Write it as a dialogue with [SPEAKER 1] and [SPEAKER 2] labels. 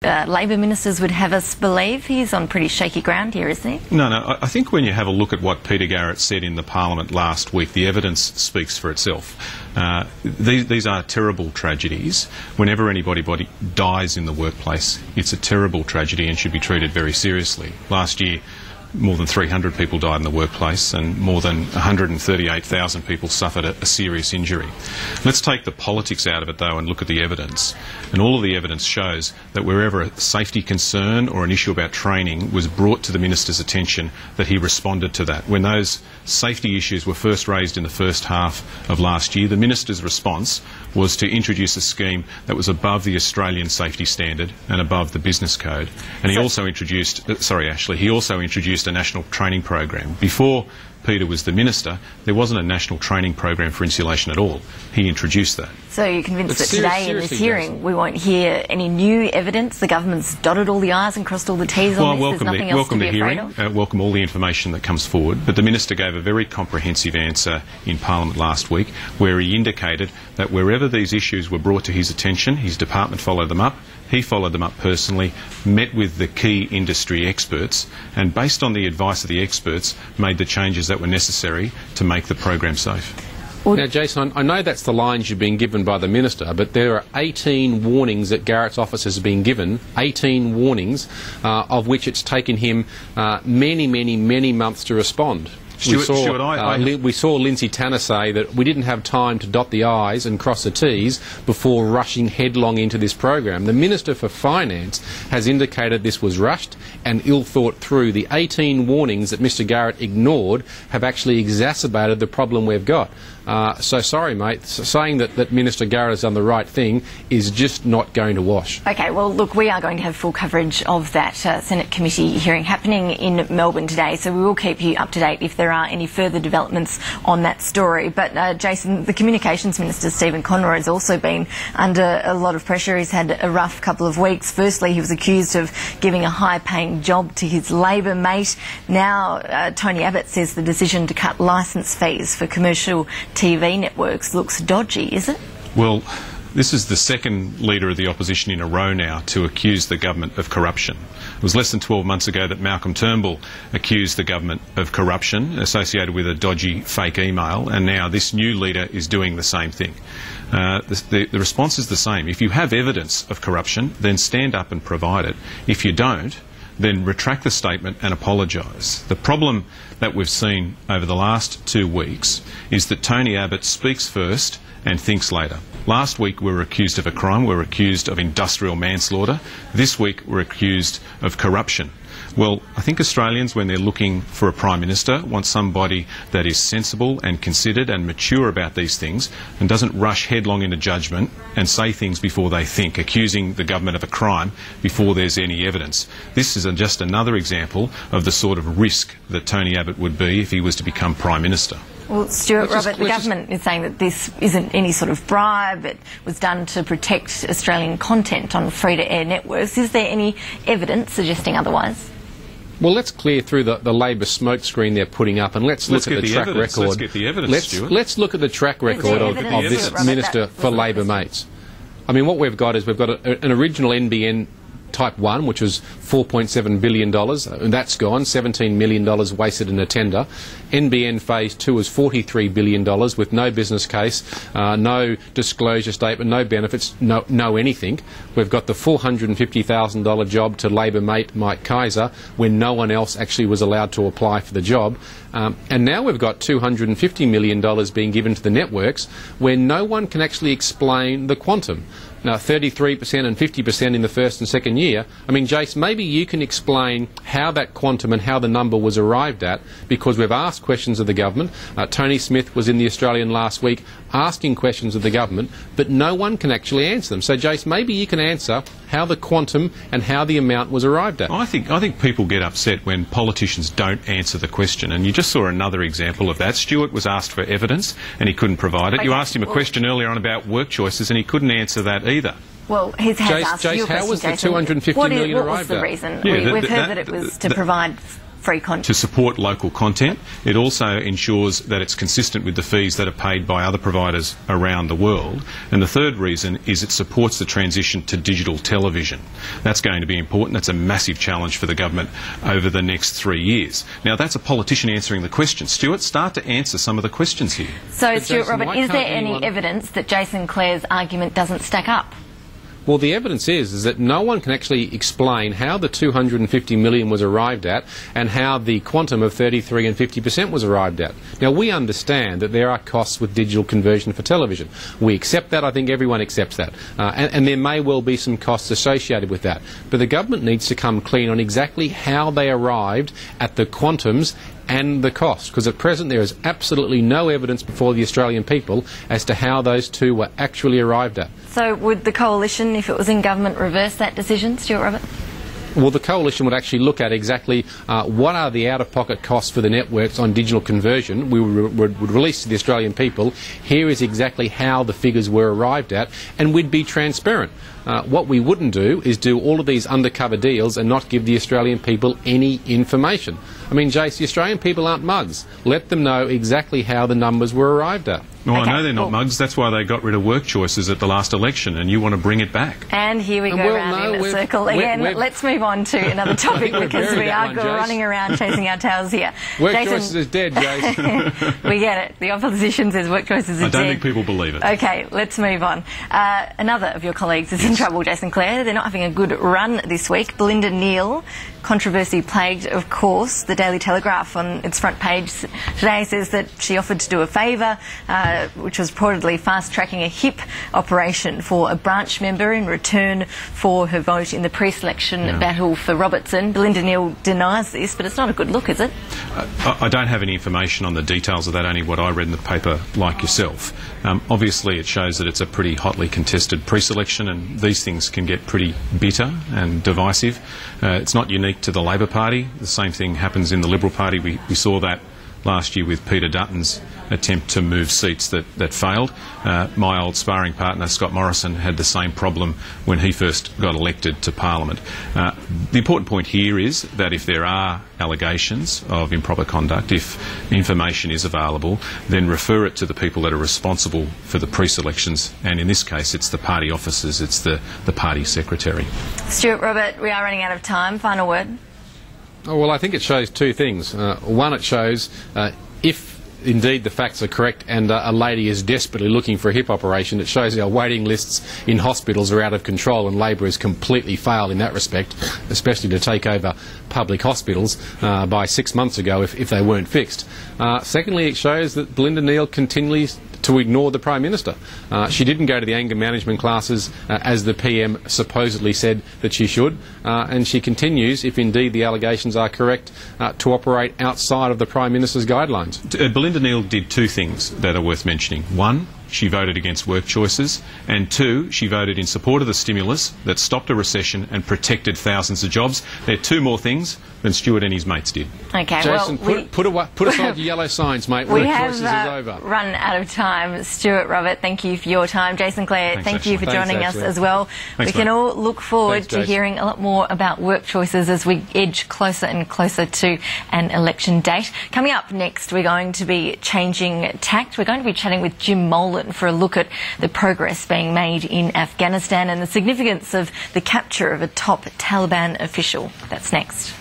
[SPEAKER 1] Labor ministers would have us believe. He's on pretty shaky ground here, isn't he?
[SPEAKER 2] No, I think when you have a look at what Peter Garrett said in the Parliament last week, the evidence speaks for itself. These are terrible tragedies. Whenever anybody dies in the workplace, it's a terrible tragedy and should be treated very seriously. Last year, more than 300 people died in the workplace and more than 138,000 people suffered a serious injury. Let's take the politics out of it, though, and look at the evidence. And all of the evidence shows that wherever a safety concern or an issue about training was brought to the minister's attention, that he responded to that. When those safety issues were first raised in the first half of last year, the minister's response was to introduce a scheme that was above the Australian safety standard and above the business code. And he also introduced, he also introduced a national training program. Before Peter was the minister, there wasn't a national training program for insulation at all. He introduced that.
[SPEAKER 1] So you're convinced that today in this hearing we won't hear any new evidence? The government's dotted all the I's and crossed all the T's on this? There's nothing else to be afraid of?
[SPEAKER 2] Welcome all the information that comes forward. But the minister gave a very comprehensive answer in Parliament last week where he indicated that wherever these issues were brought to his attention, his department followed them up. He followed them up personally, met with the key industry experts, and based on the advice of the experts, made the changes that were necessary to make the program safe.
[SPEAKER 3] Now, Jason, I know that's the lines you've been given by the minister, but there are 18 warnings that Garrett's office has been given, 18 warnings, of which it's taken him many months to respond. We saw Lindsay Tanner say that we didn't have time to dot the I's and cross the T's before rushing headlong into this program. The Minister for Finance has indicated this was rushed and ill thought through. The 18 warnings that Mr Garrett ignored have actually exacerbated the problem we've got. So sorry, mate, saying that Minister Garrett has done the right thing is just not going to wash.
[SPEAKER 1] OK, well, look, we are going to have full coverage of that Senate committee hearing happening in Melbourne today, so we will keep you up to date if there are any further developments on that story. But, Jason, the Communications Minister, Stephen Conroy, has also been under a lot of pressure. He's had a rough couple of weeks. Firstly, he was accused of giving a high-paying job to his Labor mate. Now, Tony Abbott says the decision to cut licence fees for commercial TV networks looks dodgy, is it?
[SPEAKER 2] Well, this is the second leader of the opposition in a row now to accuse the government of corruption. It was less than 12 months ago that Malcolm Turnbull accused the government of corruption associated with a dodgy fake email, and now this new leader is doing the same thing. The response is the same. If you have evidence of corruption, then stand up and provide it. If you don't, then retract the statement and apologise. The problem that we've seen over the last 2 weeks is that Tony Abbott speaks first and thinks later. Last week we were accused of a crime, we were accused of industrial manslaughter. This week we're accused of corruption. Well, I think Australians, when they're looking for a Prime Minister, want somebody that is sensible and considered and mature about these things and doesn't rush headlong into judgment and say things before they think, accusing the government of a crime before there's any evidence. This is just another example of the sort of risk that Tony Abbott would be if he was to become Prime Minister.
[SPEAKER 1] Well, Stuart, Robert, the government is saying that this isn't any sort of bribe. It was done to protect Australian content on free-to-air networks. Is there any evidence suggesting otherwise?
[SPEAKER 3] Well, let's clear through the Labor smokescreen they're putting up, and let's look at the track record.
[SPEAKER 2] Let's get the evidence, Stuart.
[SPEAKER 3] Let's look at the track record of this Minister for Labor mates. I mean, what we've got is we've got an original NBN Type 1, which was $4.7 billion, and that's gone. $17 million wasted in a tender. NBN Phase 2 is $43 billion with no business case, no disclosure statement, no benefits, no anything. We've got the $450,000 job to Labor mate Mike Kaiser when no one else actually was allowed to apply for the job. And now we've got $250 million being given to the networks where no one can actually explain the quantum. Now, 33% and 50% in the first and second year. I mean, Jace, maybe you can explain how that quantum and how the number was arrived at, because we've asked questions of the government. Tony Smith was in the Australian last week asking questions of the government, but no one can actually answer them. So, Jace, maybe you can answer how the quantum and how the amount was arrived at.
[SPEAKER 2] I think people get upset when politicians don't answer the question, and you just saw another example of that. Stuart was asked for evidence and he couldn't provide it. You asked him a question earlier on about work choices and he couldn't answer that either.
[SPEAKER 1] Well, he has asked you a question,
[SPEAKER 3] how was the $250 million arrived at?
[SPEAKER 1] What was the reason? We've heard that it was to provide free content.
[SPEAKER 2] To support local content. It also ensures that it's consistent with the fees that are paid by other providers around the world. And the third reason is it supports the transition to digital television. That's going to be important. That's a massive challenge for the government over the next 3 years. Now, that's a politician answering the question. Stuart, start to answer some of the questions here.
[SPEAKER 1] So,
[SPEAKER 3] But
[SPEAKER 1] Stuart,
[SPEAKER 3] Jason,
[SPEAKER 1] Robert, is there any evidence that Jason Clare's argument doesn't stack up?
[SPEAKER 3] Well, the evidence is that no one can actually explain how the 250 million was arrived at and how the quantum of 33 and 50% was arrived at. Now, we understand that there are costs with digital conversion for television. We accept that. I think everyone accepts that. And there may well be some costs associated with that. But the government needs to come clean on exactly how they arrived at the quantums and the cost, because at present there is absolutely no evidence before the Australian people as to how those two were actually arrived at.
[SPEAKER 1] So would the Coalition, if it was in government, reverse that decision, Stuart Robert?
[SPEAKER 3] Well, the Coalition would actually look at exactly what are the out-of-pocket costs for the networks on digital conversion. We would release to the Australian people, here is exactly how the figures were arrived at, and we'd be transparent. What we wouldn't do is do all of these undercover deals and not give the Australian people any information. I mean, Jace, the Australian people aren't mugs. Let them know exactly how the numbers were arrived at.
[SPEAKER 2] Well, I know they're not mugs. That's why they got rid of work choices at the last election, and you want to bring it back.
[SPEAKER 1] And here we go round in a circle again. Let's move on to another topic because we are running around chasing our tails here.
[SPEAKER 3] Work choices is dead, Jason.
[SPEAKER 1] We get it. The opposition says work choices is dead.
[SPEAKER 2] I don't think people believe it.
[SPEAKER 1] Okay, let's move on. Another of your colleagues is in trouble, Jason Clare. They're not having a good run this week. Belinda Neal, controversy plagued, of course. The Daily Telegraph on its front page today says that she offered to do a favour, which was reportedly fast-tracking a hip operation for a branch member in return for her vote in the pre-selection battle for Robertson. Belinda Neal denies this, but it's not a good look, is it?
[SPEAKER 2] I don't have any information on the details of that, only what I read in the paper, like yourself. Obviously, it shows that it's a pretty hotly contested pre-selection, and these things can get pretty bitter and divisive. It's not unique to the Labor Party. The same thing happens in the Liberal Party. We saw that last year with Peter Dutton's attempt to move seats that failed. My old sparring partner, Scott Morrison, had the same problem when he first got elected to Parliament. The important point here is that if there are allegations of improper conduct, if information is available, then refer it to the people that are responsible for the pre-selections, and in this case it's the party officers, it's the party secretary.
[SPEAKER 1] Stuart Robert, we are running out of time. Final word.
[SPEAKER 3] Oh, well, I think it shows two things. One, it shows if indeed the facts are correct and a lady is desperately looking for a hip operation, it shows our waiting lists in hospitals are out of control, and Labor has completely failed in that respect, especially to take over public hospitals by 6 months ago if they weren't fixed. Secondly, it shows that Belinda Neal continues to ignore the Prime Minister. She didn't go to the anger management classes as the PM supposedly said that she should, and she continues, if indeed the allegations are correct, to operate outside of the Prime Minister's guidelines.
[SPEAKER 2] Belinda Neal did two things that are worth mentioning. One, she voted against work choices, and two, she voted in support of the stimulus that stopped a recession and protected thousands of jobs. They're two more things than Stuart and his mates did.
[SPEAKER 1] Okay,
[SPEAKER 3] Jason,
[SPEAKER 1] well,
[SPEAKER 3] put aside your yellow signs, mate.
[SPEAKER 1] We
[SPEAKER 3] Work
[SPEAKER 1] have
[SPEAKER 3] choices is over.
[SPEAKER 1] Run out of time. Stuart Robert, thank you for your time. Jason Clare, thank you for joining us as well. We can all look forward to hearing a lot more about work choices as we edge closer and closer to an election date. Coming up next, we're going to be changing tact. We're going to be chatting with Jim Molan for a look at the progress being made in Afghanistan and the significance of the capture of a top Taliban official. That's next.